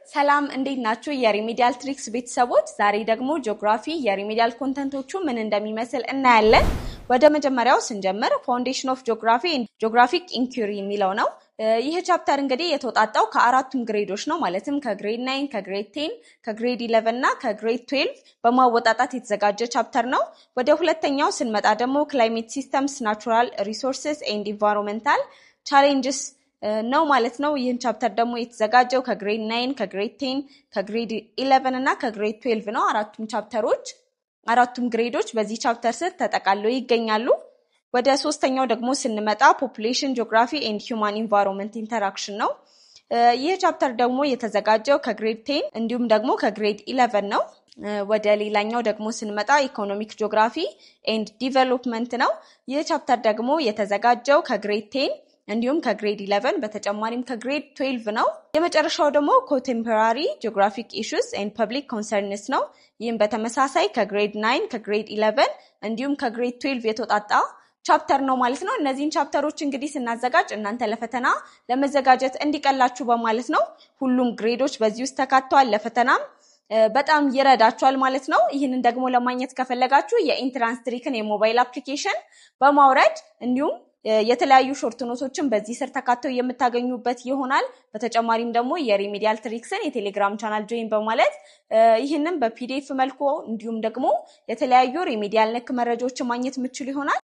ሰላም እንዴት ናችሁ የሪሚዲያል ትሪክስ ቤተሰቦች ዛሬ ደግሞ ጂኦግራፊ የሪሚዲያል ኮንተንቶቹ ምን እንደሚመስል እናያለን ወደ መጀመሪያው ስንጀምር ፋውንዴሽን ኦፍ ጂኦግራፊ ኤንድ ጂኦግራፊክ ኢንኩሪ የሚለው ነው ይሄ ቻፕተር እንግዲህ የተወጣጣው ከአራቱም ግሬዶች ነው ማለትም ከግሬድ 9 ከግሬድ 10 ከግሬድ 11 እና ከግሬድ 12 በማወጣጣት የተዘጋጀ ቻፕተር ነው ወደ ሁለተኛው ስንመጣ ደግሞ ክላይሜት ሲስተምስ ናቹራል ሪሶርሰስ ኤንድ ኢንቫይሮንመንታል ቻሌንጅስ ነው ማለት ነው ይህን ቻፕተር ደግሞ የተዘጋጀው ከግሬድ 9 ከግሬድ 10 ከግሬድ 11 እና ከግሬድ 12 ነው አራቱም ግሬዶች በዚህ ቻፕተር ስር ተጠቃለው ይገኛሉ ወደ ሶስተኛው ደግሞ ስንመጣ ፖፑሌሽን ጂኦግራፊ ኤንድ ሂውማን ኢንቫይሮንመንት ኢንተራክሽን ነው ይህ ቻፕተር ደግሞ የተዘጋጀው ከግሬድ 10 እንዲሁም ደግሞ ከግሬድ 11 ነው ወደ ሌላኛው ደግሞ ስንመጣ ኢኮኖሚክ ጂኦግራፊ ኤንድ ዲቨሎፕመንት ነው ይህ ቻፕተር ደግሞ የተዘጋጀው ከግሬድ 10 እንዲሁም ከግሬድ 11 በተጨማሪም ከግሬድ 12 ነው የመጨረሻው ደግሞ ኮንቴምፖራሪ ጂኦግራፊክ ኢሹስ ኤንድ ፐብሊክ ኮንሰርንስ ነው ይህም በተመሳሳይ ከግሬድ 9 ከግሬድ 11 እንዲሁም ከግሬድ 12 የተወጣጣ ቻፕተር ነው ማለት ነው እነዚህን ቻፕተሮች እንግዲህ ስናዘጋጅ እናንተ ለፈተና ለመዘጋጀት እንዲቀላችሁ በማለት ነው ሁሉም ግሬዶች በዚህ ውስጥ ተካተዋል ለፈተናም በጣም ይረዳችኋል ማለት ነው ይህንን ደግሞ ለማግኘት ከፈለጋችሁ የኢንትራንስ ትሪክን የሞባይል አፕሊኬሽን በማውረድ እንዲሁም የተለያዩ ሾርት ኖቶችን በዚህ ስር ተካተው የምታገኙበት ይሆናል በተጨማሪም ደግሞ የሪሚዲያል ትሪክስን የቴሌግራም ቻናል ጆይን በማለት ይህንን በፒዲኤፍ መልኩ እንዲሁም ደግሞ የተለያዩ ሪሚዲያል ነክ መረጃዎችን ማግኘት የምትችሉ ይሆናል